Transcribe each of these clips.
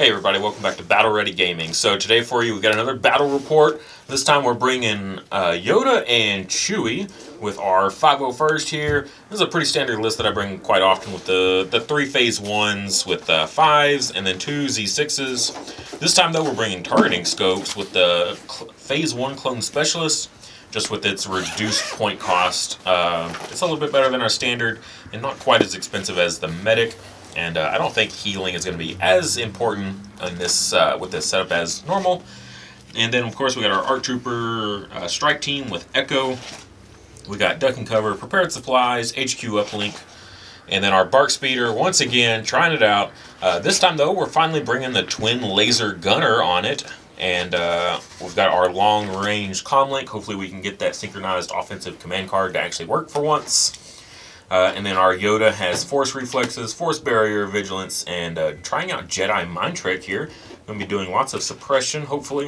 Hey everybody, welcome back to Battle Ready Gaming. So today for you, we got another battle report. This time we're bringing Yoda and Chewie with our 501st here. This is a pretty standard list that I bring quite often with the 3 phase 1s with 5s and then 2 Z6s. This time though we're bringing targeting scopes with the phase 1 clone specialist, just with its reduced point cost. It's a little bit better than our standard and not quite as expensive as the medic. And I don't think healing is going to be as important in this with this setup as normal. And then, of course, we got our ARC Trooper strike team with Echo. We got Duck and Cover, Prepared Supplies, HQ Uplink. And then our Bark Speeder, once again, trying it out. This time, though, we're finally bringing the Twin Laser Gunner on it. And we've got our long-range comlink. Hopefully we can get that synchronized offensive command card to actually work for once. And then our Yoda has Force Reflexes, Force Barrier, Vigilance, and trying out Jedi Mind Trick here. Going to be doing lots of suppression, hopefully.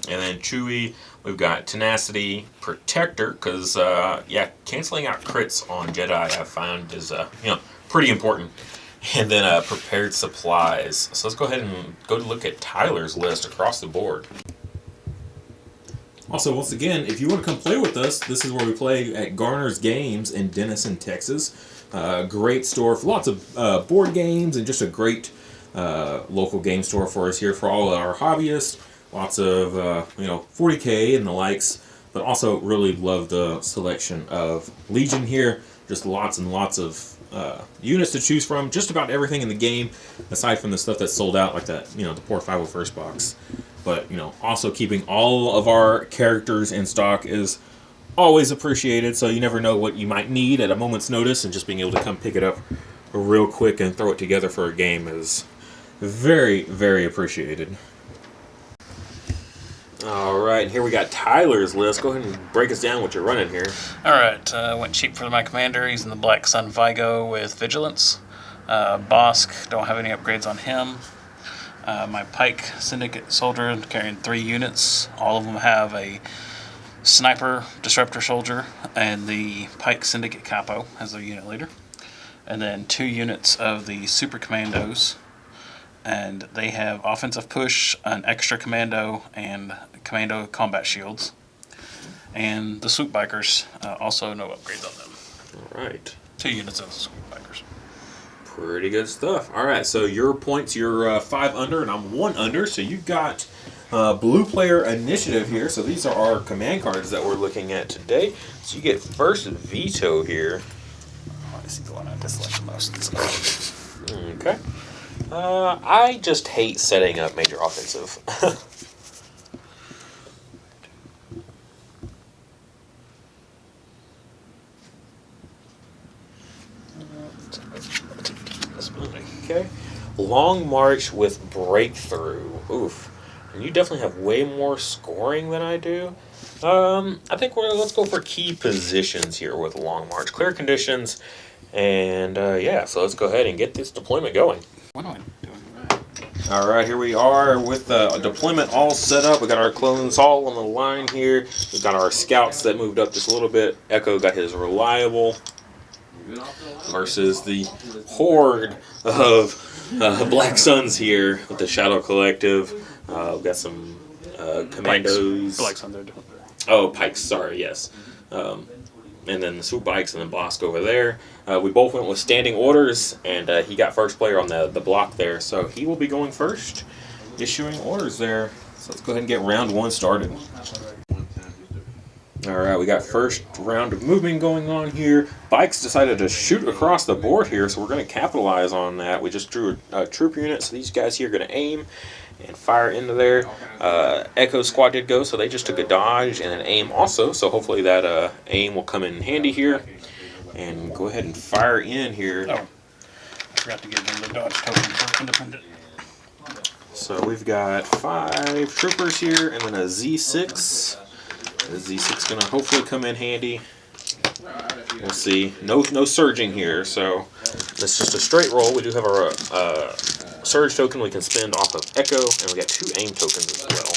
And then Chewie, we've got Tenacity, Protector, because, yeah, canceling out crits on Jedi I've found is, pretty important. And then Prepared Supplies. So let's go ahead and go to look at Tyler's list across the board. Also, once again, if you want to come play with us, this is where we play at Garner's Games in Denison, Texas. Great store for lots of board games and just a great local game store for us here for all our hobbyists. Lots of 40K and the likes, but also really love the selection of Legion here. Just lots and lots of units to choose from. Just about everything in the game, aside from the stuff that's sold out, like that the poor 501st box. But, also keeping all of our characters in stock is always appreciated, so you never know what you might need at a moment's notice, and just being able to come pick it up real quick and throw it together for a game is very, very appreciated. Alright, here we got Tyler's list. Go ahead and break us down what you're running here. Alright, went cheap for my commander. He's in the Black Sun Vigo with Vigilance. Bossk, don't have any upgrades on him. My Pike Syndicate Soldier carrying 3 units. All of them have a Sniper Disruptor Soldier and the Pike Syndicate Capo as their unit leader. And then 2 units of the Super Commandos. And they have Offensive Push, an Extra Commando, and Commando Combat Shields. And the Swoop Bikers, also no upgrades on them. Alright. 2 units of the Swoop Bikers. Pretty good stuff. Alright, so your points, you're 5 under, and I'm 1 under, so you've got Blue Player Initiative here. So these are our command cards that we're looking at today. So you get first Veto here. I see the one I dislike the most. Okay. I just hate setting up major offensive. Okay. Long March with Breakthrough. Oof. And you definitely have way more scoring than I do. I think let's go for key positions here with Long March. Clear conditions. And yeah, so let's go ahead and get this deployment going. What am I doing? Alright, here we are with the deployment all set up. We got our clones all on the line here. We've got our scouts that moved up just a little bit. Echo got his reliable versus the horde of Black Suns here with the Shadow Collective. We've got some commandos. Black Suns are different. Oh, Pikes, sorry, yes. And then the Swoop Bikes and then Bossk over there. We both went with standing orders, and he got first player on the block there. So he will be going first, issuing orders there. So let's go ahead and get round 1 started. Alright, we got first round of movement going on here. Bikes decided to shoot across the board here, so we're going to capitalize on that. We just drew a troop unit, so these guys here are going to aim and fire into there. Echo Squad did go, so they just took a dodge and an aim also, so hopefully that aim will come in handy here. And go ahead and fire in here. Oh, I forgot to give them the dodge token for independent. So we've got 5 troopers here and then a Z6. The Z6 is going to hopefully come in handy. We'll see. No surging here, so it's just a straight roll. We do have our surge token we can spend off of Echo, and we got 2 aim tokens as well.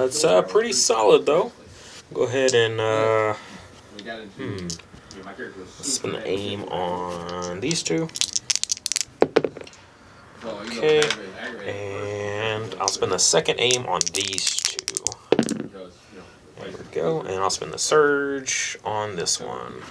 So it's pretty solid though. Go ahead and let's spend the aim on these 2. spend the second aim on these two. There we go. And I'll spend the surge on this one.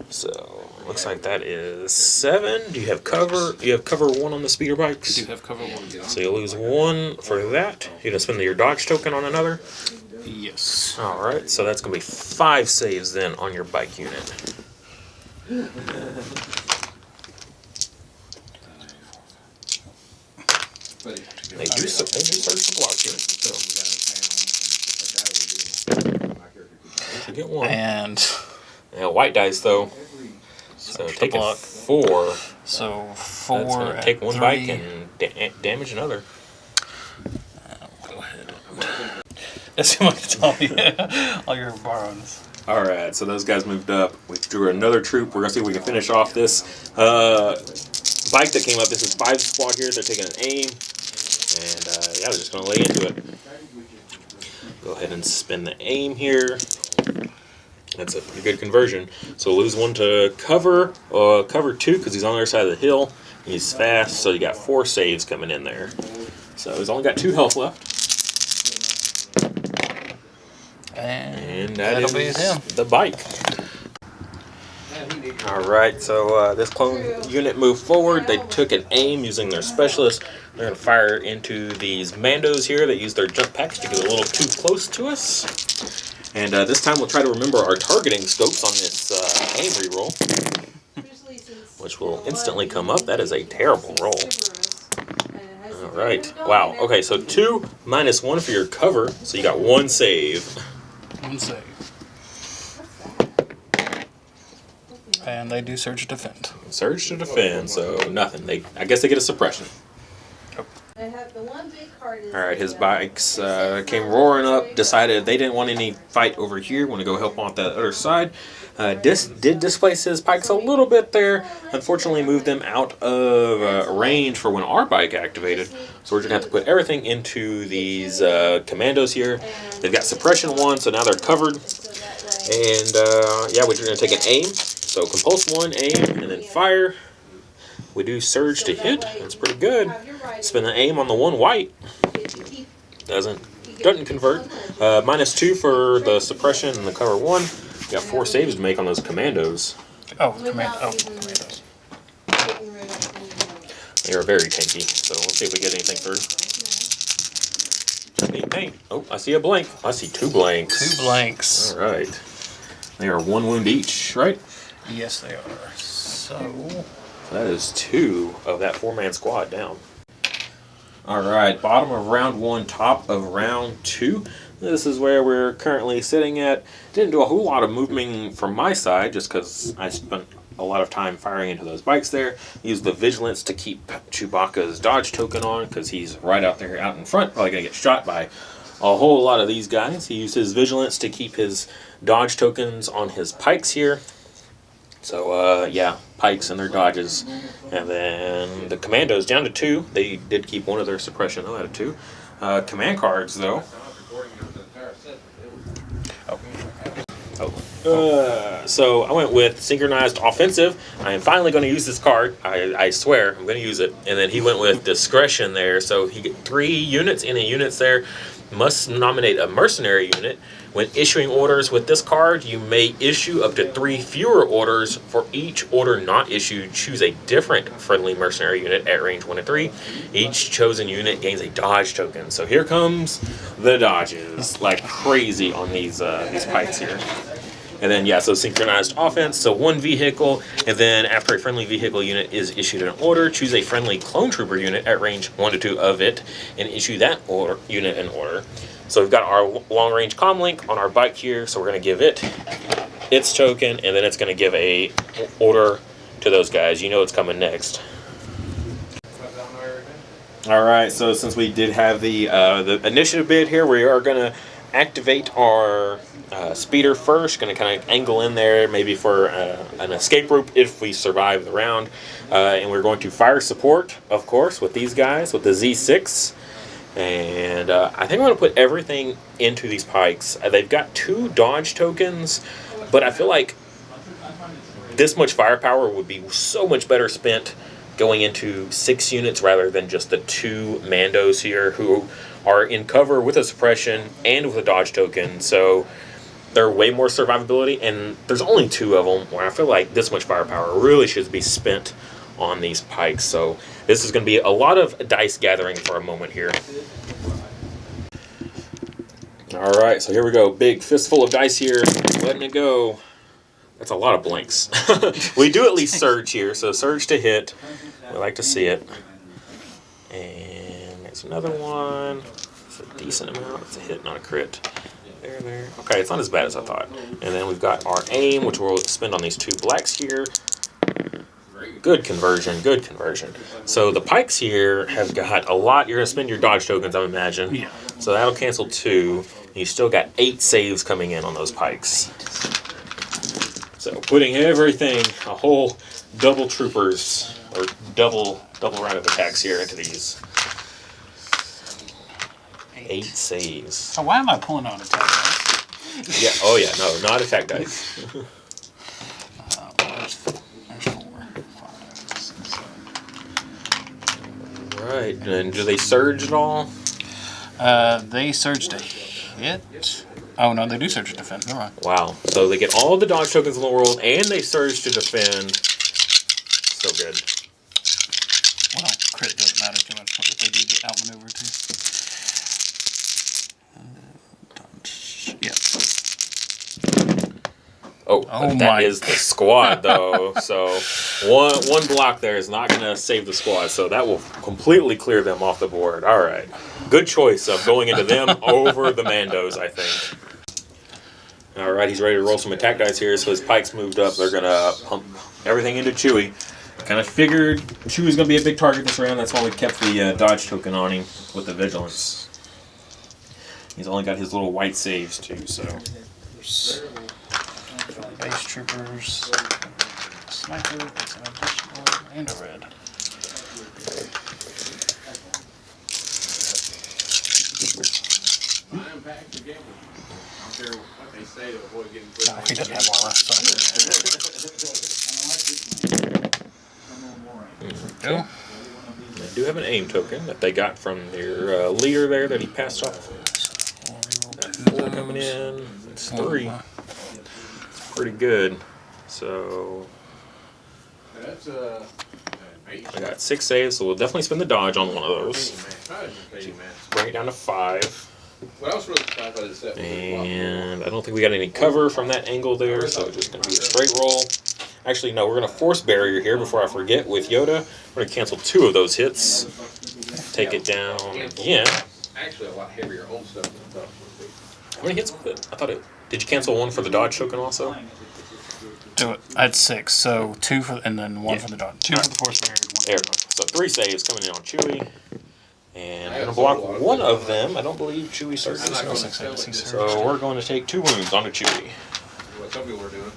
So, looks like that is 7. Do you have cover? You have cover 1 on the speeder bikes? I do have cover 1. So you lose 1 for that. You're going to spend your dodge token on another? Yes. Alright, so that's going to be 5 saves then on your bike unit. They do search the block here. So you get 1. And white dice though. So take a 4. so That's 4 going to take 1 bike and damage another. Go ahead. That's what I tell you. All your borrows. Alright, so those guys moved up. We drew another troop. We're going to see if we can finish off this bike that came up. This is 5 squad here. They're taking an aim. And yeah, they're just going to lay into it. Go ahead and spin the aim here. That's a pretty good conversion. So lose 1 to cover 2 because he's on the other side of the hill. He's fast, so you got 4 saves coming in there. So he's only got 2 health left. And that'll be him. The bike. Alright, so this clone unit moved forward. They took an aim using their specialist. They're going to fire into these Mandos here that use their jump packs to get a little too close to us. And this time we'll try to remember our targeting scopes on this aim reroll, which will instantly come up. That is a terrible roll. Alright, wow. Okay, so 2 minus 1 for your cover, so you got 1 save. 1 save. And they do surge to defend. Surge to defend, so nothing. I guess they get a suppression. Alright, his bikes came roaring up, decided they didn't want any fight over here, want to go help on the other side. Did displace his bikes a little bit there. Unfortunately moved them out of range for when our bike activated. So we're going to have to put everything into these commandos here. They've got suppression 1, so now they're covered. And yeah, we're going to take an aim. So compulse 1, aim, and then fire. We do surge to hit. That's pretty good. Spin the aim on the 1 white. Doesn't convert. Minus 2 for the suppression and the cover 1. You got 4 saves to make on those commandos. Commandos. They are very tanky, so let's see if we get anything through. Just need paint. Oh, I see a blank. I see 2 blanks. 2 blanks. All right. They are 1 wound each, right? Yes, they are. So that is 2 of that 4-man squad down. Alright, bottom of round 1, top of round 2. This is where we're currently sitting at. Didn't do a whole lot of moving from my side, just because I spent a lot of time firing into those bikes there. Used the vigilance to keep Chewbacca's dodge token on, because he's right out there out in front, probably going to get shot by a whole lot of these guys. He used his vigilance to keep his dodge tokens on his pikes here. So, yeah, pikes and their dodges. And then the commandos down to 2. They did keep 1 of their suppression, though, out of 2. Command cards, though. So I went with synchronized offensive. I am finally going to use this card. I swear I'm going to use it. And then he went with discretion there. So he get 3 units in a units there. Must nominate a mercenary unit. When issuing orders with this card, you may issue up to 3 fewer orders. For each order not issued, choose a different friendly mercenary unit at range 1 to 3. Each chosen unit gains a dodge token. So here comes the dodges, like crazy on these pikes here. And then, yeah, so synchronized offense, so 1 vehicle, and then after a friendly vehicle unit is issued an order, choose a friendly clone trooper unit at range 1 to 2 of it, and issue that unit an order. So we've got our long-range comlink on our bike here, so we're going to give it its token, and then it's going to give a order to those guys. You know what's coming next. All right, so since we did have the initiative bid here, we are going to activate our speeder first. Going to kind of angle in there, maybe for an escape route if we survive the round. And we're going to fire support, of course, with these guys, with the Z6. And I think I'm going to put everything into these pikes. They've got 2 dodge tokens, but I feel like this much firepower would be so much better spent going into 6 units rather than just the 2 Mandos here who are in cover with a suppression and with a dodge token. So they're way more survivability, and there's only 2 of them, where I feel like this much firepower really should be spent on these pikes. So this is going to be a lot of dice gathering for a moment here. All right, so here we go. Big fistful of dice here, letting it go. That's a lot of blanks. We do at least surge here, so surge to hit. We like to see it. And there's another one. It's a decent amount. It's a hit, not a crit. There. Okay, it's not as bad as I thought. And then we've got our aim, which we'll spend on these 2 blacks here. Good conversion, good conversion. So the pikes here have got a lot. You're going to spend your dodge tokens, I imagine. Yeah. So that'll cancel 2. And you still got 8 saves coming in on those pikes. So putting everything, a whole double troopers, or double round of attacks here into these. 8 saves. So why am I pulling on attack dice? Yeah. Oh yeah. No, not attack dice. There's 4, 5, 6, 7. Right. And do they surge at all? They surge to hit. Oh no, they do surge to defend. Never mind. Wow. So they get all the dodge tokens in the world, and they surge to defend. So good. Well, crit doesn't matter too much if they do get outmaneuvered too. Yeah. Oh, Oh that my. is the squad, though. So one block there is not going to save the squad. So that will completely clear them off the board. All right. Good choice of going into them over the Mandos, I think. All right, he's ready to roll some attack dice here. So his pikes moved up. They're going to pump everything into Chewie. Kind of figured Chewie's going to be a big target this round. That's why we kept the dodge token on him with the vigilance. He's only got his little white saves, too, so... Base troopers, sniper, gets an additional, and a red. No, he doesn't have more left, so. Go. They do have an aim token that they got from their leader there that he passed off. That 4 coming in. It's 3. It's pretty good. So I got 6 saves, so we'll definitely spend the dodge on one of those. Bring it down to 5. And I don't think we got any cover from that angle there, so it's just going to be a straight roll. Actually, no, we're going to force barrier here before I forget with Yoda. We're going to cancel 2 of those hits. Take it down again. Actually, a lot heavier old stuff than I thought. How many hits with it? I thought it... Did you cancel 1 for the dodge token also? Do it. I had 6, so 2 for, and then 1 for the dodge. 2 for the force barrier. There we go. So 3 saves coming in on Chewie. And I'm going to block 1 of them. I don't believe Chewie starts this one. So we're going to take 2 wounds onto Chewie. What some people are doing.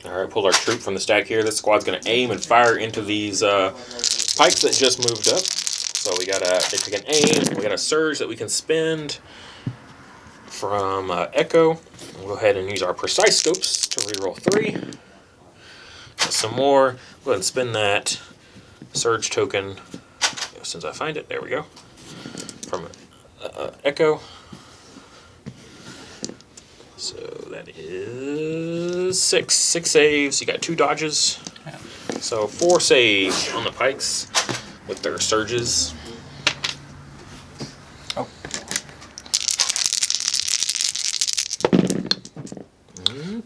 Alright, pulled our troop from the stack here. This squad's going to aim and fire into these pikes that just moved up. So we got they take an aim. We got a surge that we can spend from Echo. We'll go ahead and use our precise scopes to reroll 3. Got some more. Go ahead and spend that surge token. Since I find it, there we go. From Echo. So that is 6 saves. You got 2 dodges. Yeah. So 4 saves on the pikes with their surges. Oh.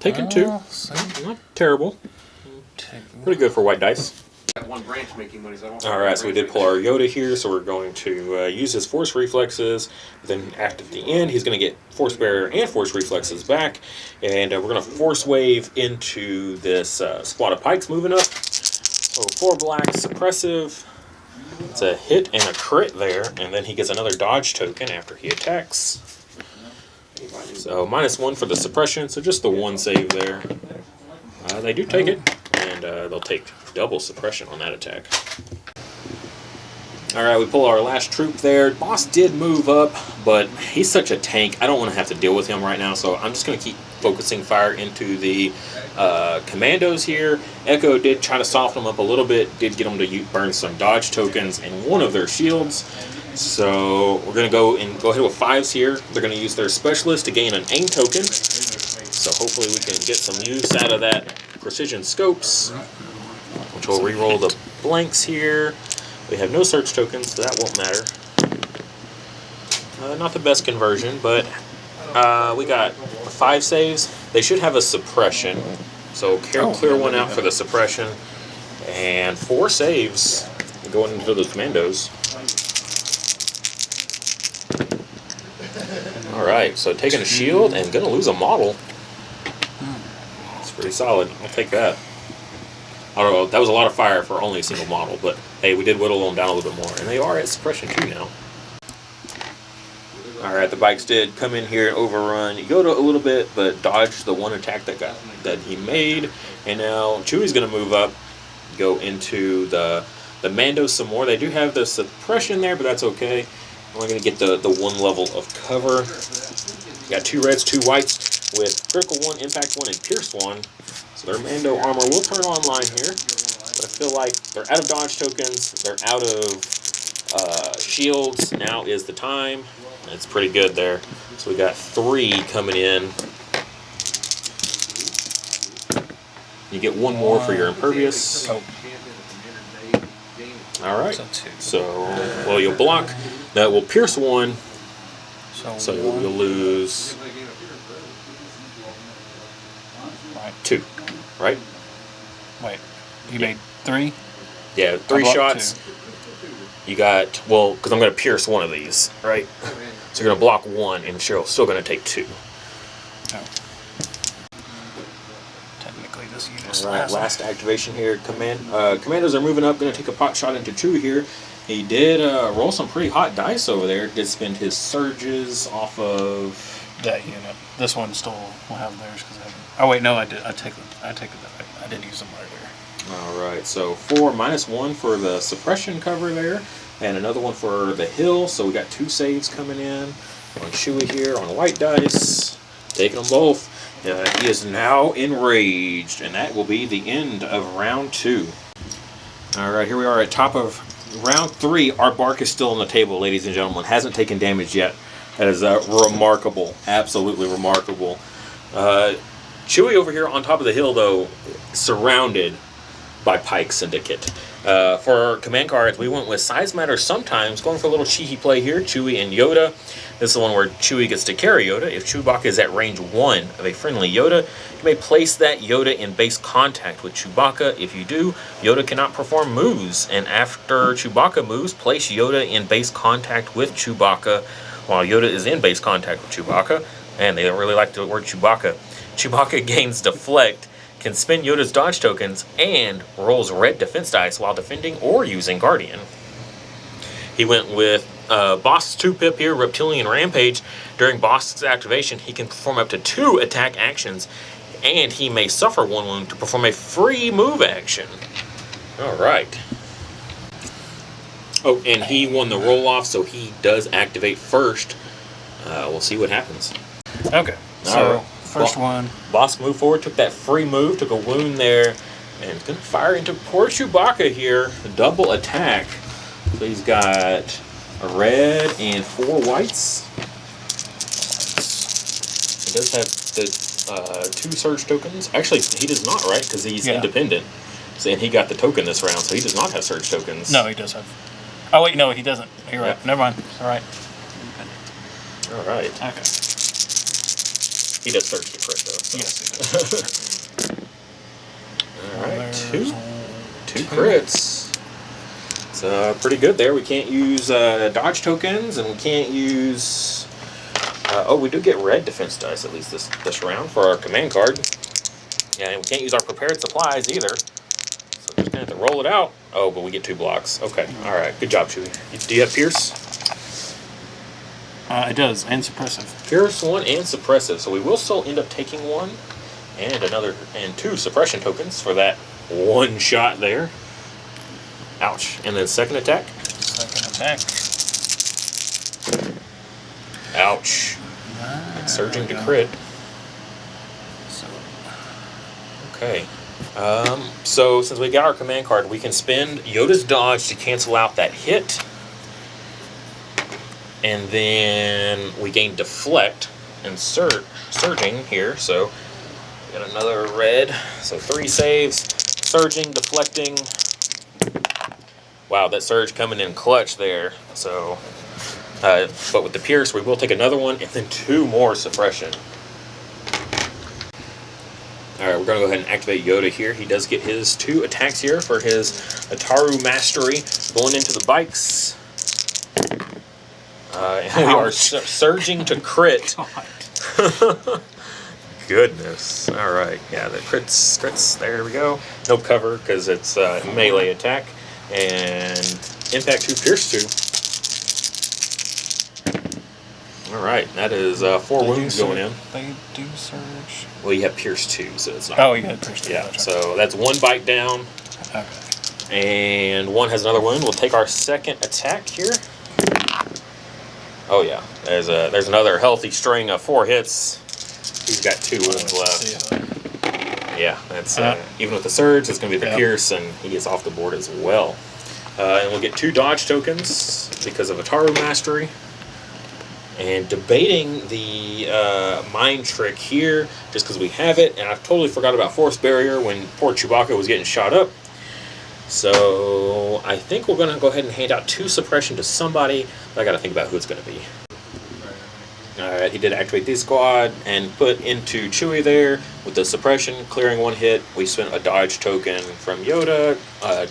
Taking 2. Not terrible. Pretty good for white dice. Got one branch making money, so I don't Alright, so we did pull our Yoda here, so we're going to use his force reflexes. Then at the end, he's going to get force barrier and force reflexes back. And we're going to force wave into this squad of pikes moving up. So 4 blacks, suppressive. It's a hit and a crit there, and then he gets another dodge token after he attacks. So -1 for the suppression, so just the 1 save there. They do take it, and they'll take double suppression on that attack. Alright, we pull our last troop there. Bossk did move up, but he's such a tank. I don't want to have to deal with him right now, so I'm just going to keep focusing fire into the commandos here. Echo did try to soften them up a little bit, did get them to burn some dodge tokens in one of their shields. So we're going to go ahead with 5s here. They're going to use their specialist to gain an aim token. So hopefully we can get some use out of that precision scopes, which will re-roll the blanks here. We have no search tokens, so that won't matter. Not the best conversion, but we got 5 saves. They should have a suppression, so clear one out for the suppression. And 4 saves going into the commandos. Alright, so taking a shield and gonna lose a model. It's pretty solid. I'll take that. I don't know, that was a lot of fire for only a single model, but hey, we did whittle them down a little bit more. And they are at suppression 2 now. Alright, the bikes did come in here and overrun Yoda a little bit, but dodged the one attack that he made. And now Chewie's going to move up, go into the Mando some more. They do have the suppression there, but that's okay. We're going to get the 1 level of cover. Got 2 reds, 2 whites with critical 1, impact 1, and pierce 1. So their Mando armor will turn online here. But I feel like they're out of dodge tokens. They're out of shields. Now is the time. It's pretty good there. So we got 3 coming in. You get 1 more for your impervious. Alright. So, well, you'll block. That will pierce 1. So you'll lose 2. Right? Wait. You made 3? Yeah, 3 shots. 2. You got, well, because I'm going to pierce 1 of these, right? So you're going to block 1, and Cheryl's still going to take 2. Oh. Technically, this unit. All right, last activation here. Commandos are moving up. Going to take a pot shot into Chewie here. He did roll some pretty hot dice over there. Did spend his surges off of that unit. This one still will have theirs because I haven't. Oh wait, no, I did. I take it that way. I did use them right here. Alright, so 4 -1 for the suppression cover there, and another one for the hill, so we got 2 saves coming in on Chewie here on white dice, taking them both. He is now enraged, and that will be the end of round 2. Alright, here we are at top of round 3. Our bark is still on the table, ladies and gentlemen, hasn't taken damage yet. That is remarkable, absolutely remarkable. Chewie over here on top of the hill, though, surrounded by Pike Syndicate. For our command cards, we went with Size Matters Sometimes, going for a little cheeky play here, Chewie and Yoda. This is the one where Chewie gets to carry Yoda. If Chewbacca is at range 1 of a friendly Yoda, you may place that Yoda in base contact with Chewbacca. If you do, Yoda cannot perform moves, and after Chewbacca moves, place Yoda in base contact with Chewbacca while Yoda is in base contact with Chewbacca. And they don't really like the word Chewbacca. Chewbacca gains Deflect, can spend Yoda's dodge tokens, and rolls red defense dice while defending or using Guardian. He went with Bossk's 2-pip here, Reptilian Rampage. During Bossk's activation, he can perform up to 2 attack actions, and he may suffer 1 wound to perform a free move action. Alright. Oh, and he won the roll-off, so he does activate first. We'll see what happens. Okay, so first one. Bossk moved forward, took that free move, took a wound there, and he's going to fire into poor Chewbacca here. A double attack. So he's got a red and 4 whites. He does have the 2 surge tokens. Actually, he does not, right? Because he's independent. So, and he got the token this round, so he does not have surge tokens. No, he does have. Oh, wait, no, he doesn't. You're right. Never mind. All right. All right. Okay. He does search the crit, though. So. Yes, he does. Alright, two crits. It's pretty good there. We can't use dodge tokens, and we can't use... oh, we do get red defense dice, at least this round, for our command card. Yeah, and we can't use our prepared supplies, either. So we're just going to have to roll it out. Oh, but we get 2 blocks. Okay, alright. Good job, Chewie. Do you have Pierce? It does, and suppressive. Pierce 1 and suppressive, so we will still end up taking 1 and 2 suppression tokens for that 1 shot there. Ouch. And then second attack. Second attack. Ouch. Surging to crit. Okay. So since we got our command card, we can spend Yoda's dodge to cancel out that hit. And then we gain deflect and surging here. So we got another red. So 3 saves. Surging, deflecting. Wow, that surge coming in clutch there. So, but with the pierce, we will take another one and then 2 more suppression. Alright, we're going to go ahead and activate Yoda here. He does get his 2 attacks here for his Ataru Mastery. Going into the bikes. And we are surging to crit. Goodness. Alright, yeah, the crits, there we go. No cover because it's melee attack. And impact 2, pierce 2. Alright, that is 4 wounds going in. They do surge. Well, you have pierce 2, so it's not. Oh, you had pierce 2. Yeah, so that's 1 bite down. Okay. And 1 has another wound. We'll take our second attack here. Oh yeah, there's another healthy string of 4 hits. He's got 2 wounds left. Yeah, that's even with the surge, it's going to be the pierce, and he gets off the board as well. And we'll get 2 dodge tokens because of Ataru Mastery. And debating the mind trick here, just because we have it, and I totally forgot about Force Barrier when poor Chewbacca was getting shot up. So I think we're going to go ahead and hand out 2 suppression to somebody, but I got to think about who it's going to be. Alright, he did activate this squad and put into Chewie there with the suppression, clearing 1 hit. We spent a dodge token from Yoda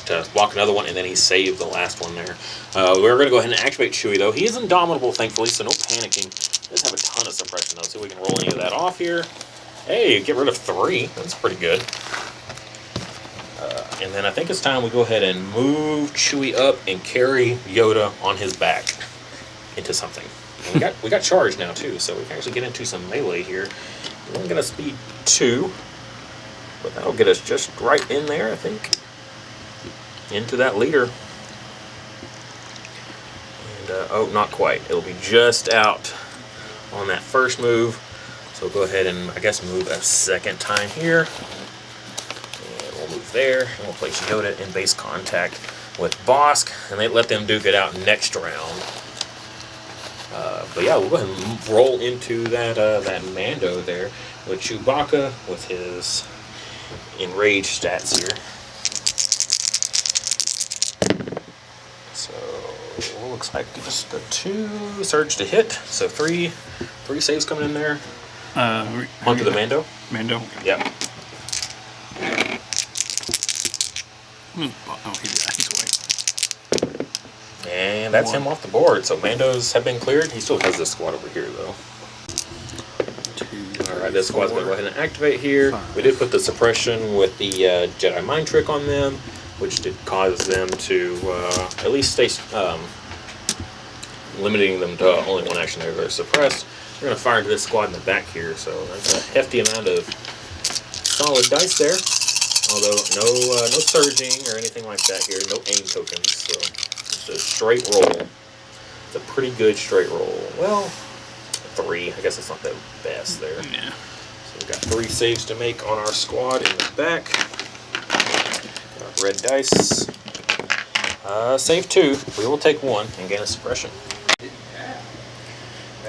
to block another one, and then he saved the last one there. We're going to go ahead and activate Chewie, though. He is indomitable, thankfully, so no panicking. He does have a ton of suppression, though, so we can roll any of that off here. Hey, get rid of 3. That's pretty good. And then I think it's time we go ahead and move Chewie up and carry Yoda on his back into something. And we got charge now too, so we can actually get into some melee here. We're only gonna speed 2, but that'll get us just right in there, I think, into that leader. And oh, not quite. It'll be just out on that first move. So we'll go ahead and I guess move a second time here. And we'll move there, and we'll place Yoda in base contact with Bossk, and they let them duke it out next round. But yeah, we'll go ahead and roll into that that Mando there with Chewbacca with his enraged stats here. So looks like just a 2 surge to hit. So 3 saves coming in there. Onto the Mando. Mando. Yep. Oh, he's away. And that's him off the board. So Mandos have been cleared. He still has this squad over here, though. 2, Alright, this squad's going to go ahead and activate here. 5. We did put the suppression with the Jedi mind trick on them, which did cause them to at least stay limiting them to only 1 action they're suppressed. We're going to fire into this squad in the back here, so that's a hefty amount of solid dice there. Although no surging or anything like that here, no aim tokens, so just a straight roll. It's a pretty good straight roll. Well, 3. I guess it's not the best there. Yeah. So we've got 3 saves to make on our squad in the back. Red dice. Save 2. We will take 1 and gain a suppression.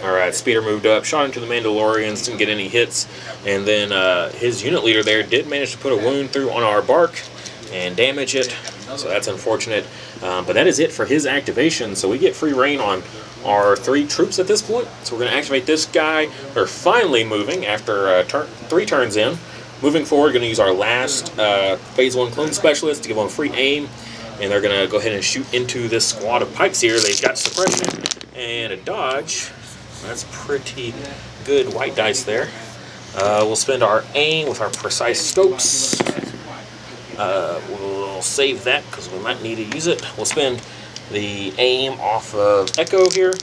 Alright, Speeder moved up, shot into the Mandalorians, didn't get any hits, and then his unit leader there did manage to put a wound through on our bark and damage it, so that's unfortunate. But that is it for his activation, so we get free reign on our 3 troops at this point. So we're going to activate this guy. They're finally moving after 3 turns in. Moving forward, going to use our last Phase 1 Clone Specialist to give them free aim, and they're going to go ahead and shoot into this squad of pikes here. They've got suppression and a dodge. That's pretty good white dice there. We'll spend our aim with our precise scopes. We'll save that because we might need to use it. We'll spend the aim off of Echo here.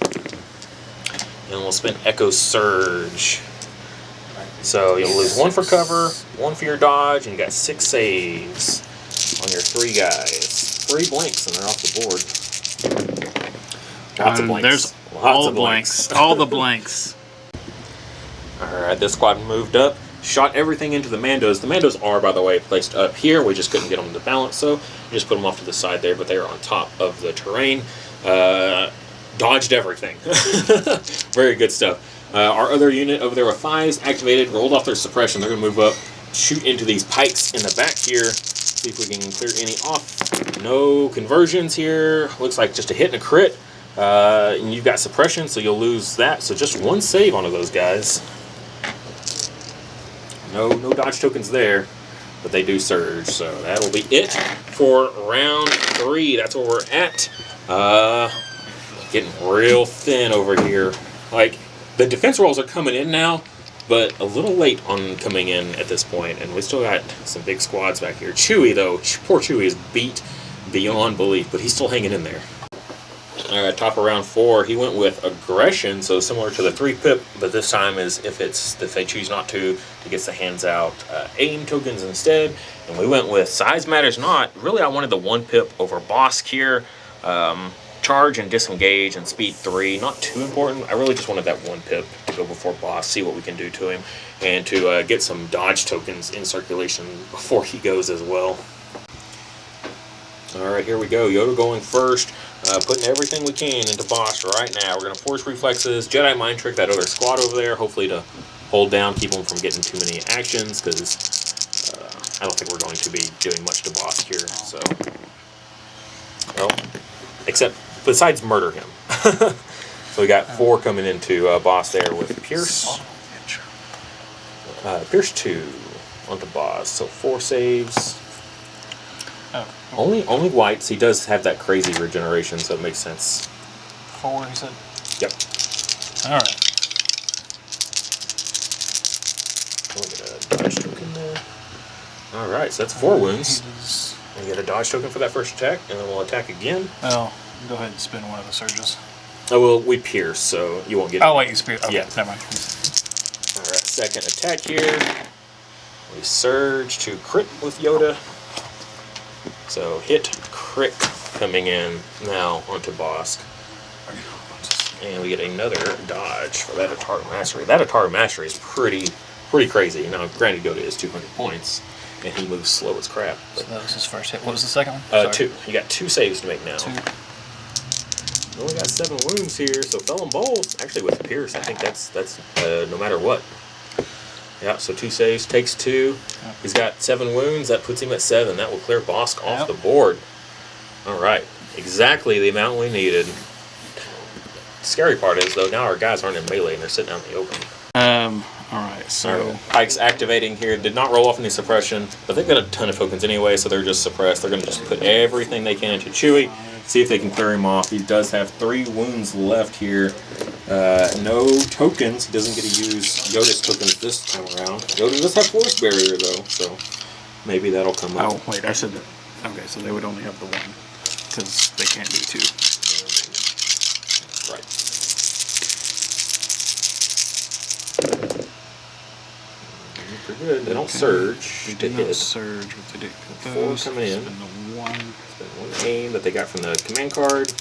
And we'll spend Echo Surge. So you'll lose 1 for cover, 1 for your dodge, and you got 6 saves on your 3 guys. 3 blanks and they're off the board. Lots of blanks. There's all the blanks. All the blanks. Alright, this squad moved up. shot everything into the Mandos. The Mandos are, by the way, placed up here. We just couldn't get them to balance, so we just put them off to the side there, but they are on top of the terrain. Dodged everything. Very good stuff. Our other unit over there with 5s activated, rolled off their suppression. They're going to move up, shoot into these pikes in the back here, see if we can clear any off. No conversions here. Looks like just a hit and a crit. And you've got suppression, so you'll lose that. So just one save onto those guys. No dodge tokens there, but they do surge. So that'll be it for round 3. That's where we're at. Getting real thin over here. Like, the defense rolls are coming in now, but a little late on coming in at this point, and we still got some big squads back here. Chewie, though, poor Chewie is beat beyond belief, but he's still hanging in there. All right, top of round 4, he went with aggression, so similar to the 3-pip, but this time is if they choose not to, he gets the hands out aim tokens instead. And we went with size matters not. Really, I wanted the 1-pip over Bossk here. Charge and disengage and speed 3, not too important. I really just wanted that 1-pip to go before Bossk, see what we can do to him, and to get some dodge tokens in circulation before he goes as well. All right, here we go. Yoda going first, putting everything we can into Bossk right now. We're going to force reflexes, Jedi mind trick that other squad over there, hopefully to hold down, keep them from getting too many actions, because I don't think we're going to be doing much to Bossk here. So, well, except besides murder him. So we got 4 coming into Bossk there with Pierce. Pierce 2 onto Bossk, so 4 saves. Only whites. He does have that crazy regeneration, so it makes sense. 4, he said? Yep. Alright. We'll get a dodge token there. Alright, so that's 4 wounds. And get a dodge token for that first attack, and then we'll attack again. Well, go ahead and spin one of the surges. Oh, well, we pierce, so you won't get it. Oh, wait, you spear. Okay, yeah. Never mind. Alright, second attack here. We surge to crit with Yoda. So hit, crit coming in now onto Bossk. And we get another dodge for that Atari Mastery. That Atari Mastery is pretty crazy. Now, granted, Yoda is 200 points, and he moves slow as crap. So that was his first hit. What was the second one? 2. You got 2 saves to make now. 2. Only got 7 wounds here, so Felon Bowls, actually with Pierce, I think that's no matter what. Yeah, so 2 saves, takes 2. Yep. He's got 7 wounds, that puts him at 7. That will clear Bossk off the board. Alright, exactly the amount we needed. Scary part is, though, now our guys aren't in melee and they're sitting out in the open. Alright, so... Pike's activating here, did not roll off any suppression, but they've got a ton of tokens anyway, so they're just suppressed. They're going to just put everything they can into Chewie, see if they can clear him off. He does have 3 wounds left here. No tokens. He doesn't get to use Yoda's tokens this time around. Yoda does have Force Barrier, though, so maybe that'll come up. Oh, wait, I said that. Okay, so they would only have the 1, because they can't do 2. Right. Pretty good. They don't surge. They do not surge, but they do. 4 coming in. Spend the 1. Spend 1 aim that they got from the command card.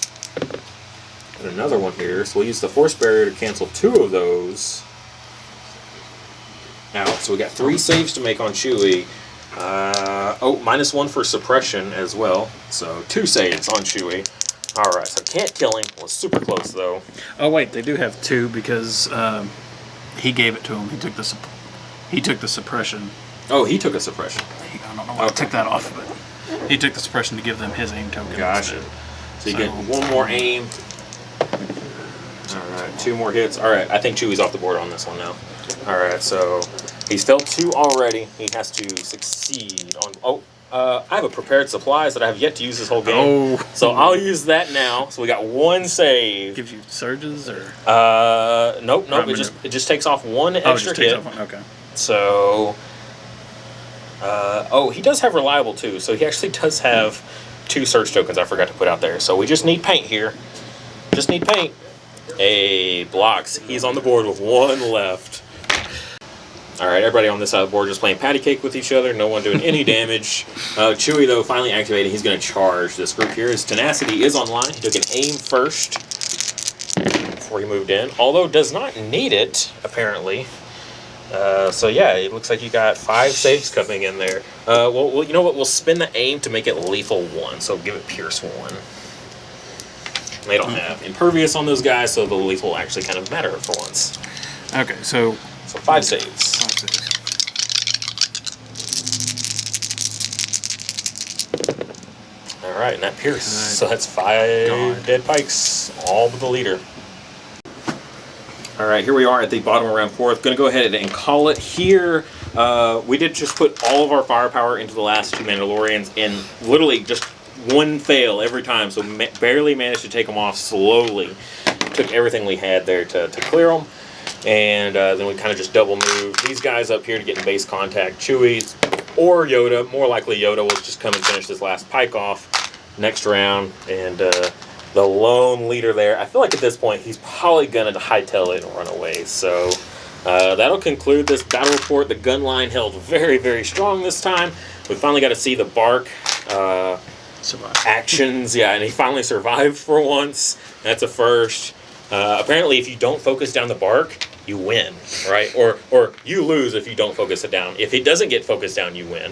And another one here. So we'll use the Force Barrier to cancel 2 of those out. So we got 3 saves to make on Chewie. -1 for suppression as well. So 2 saves on Chewie. Alright, so can't kill him. Was super close though. Oh wait, they do have 2 because he gave it to him. He took the suppression. Oh, he took a suppression. I don't know why I took that off, but he took the suppression to give them his aim token. Gotcha. So you get 1 more aim. Alright, 2 more hits. Alright, I think Chewie's off the board on this one now. Alright, so he's failed 2 already. He has to succeed on... Oh, I have a prepared supplies that I have yet to use this whole game. Oh. So I'll use that now. So we got 1 save. Gives you surges or? Nope. It just takes off 1 extra hit. Takes off 1. Okay. So, he does have reliable too. So he actually does have 2 surge tokens I forgot to put out there. So we just need paint here. Just need paint. Blocks. He's on the board with 1 left. Alright, everybody on this side of the board just playing patty cake with each other. No one doing any damage. Chewie, though, finally activated. He's going to charge this group here. His tenacity is online. He took an aim first before he moved in. Although does not need it, apparently. So yeah, it looks like you got 5 saves coming in there. Well, you know what? We'll spin the aim to make it lethal 1. So give it pierce 1. They don't have impervious on those guys, so the lethal will actually kind of matter for once. Okay, so 5 saves. 5 saves. All right, and that pierce. Good. So that's 5 God. dead pikes, all but the leader. All right, here we are at the bottom of round 4. Going to go ahead and call it here. We did just put all of our firepower into the last 2 Mandalorians, and literally just one fail every time, so barely managed to take them off slowly. Took everything we had there to clear them, and then we kind of just double moved these guys up here to get in base contact. Chewie or Yoda, more likely Yoda, will just come and finish this last pike off next round, and the lone leader there, I feel like at this point he's probably going to hightail it and run away. So that'll conclude this battle report. The gun line held very, very strong this time. We finally got to see the Bark actions. Yeah, and he finally survived for once. That's a first. Apparently, if you don't focus down the Bark, you win, right? Or you lose if you don't focus it down. If it doesn't get focused down, you win.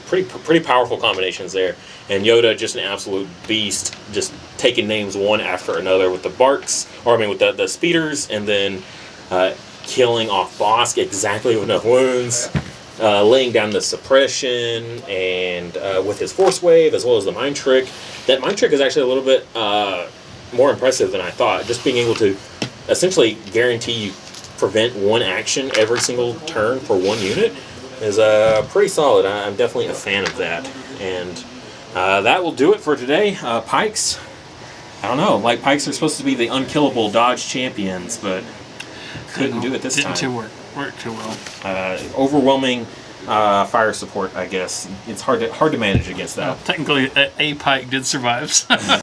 Pretty powerful combinations there. And Yoda, just an absolute beast, just taking names one after another with the Barks, or I mean with the speeders, and then killing off Bossk exactly with enough wounds, laying down the suppression, and with his Force Wave, as well as the Mind Trick. That Mind Trick is actually a little bit more impressive than I thought. Just being able to essentially guarantee you prevent one action every single turn for one unit is pretty solid. I'm definitely a fan of that. And that will do it for today. Pikes, I don't know. Like, Pikes are supposed to be the unkillable dodge champions, but couldn't do it this time. Didn't work too well. Overwhelming fire support, I guess. It's hard to manage against that. Well, technically, a pike did survive. So.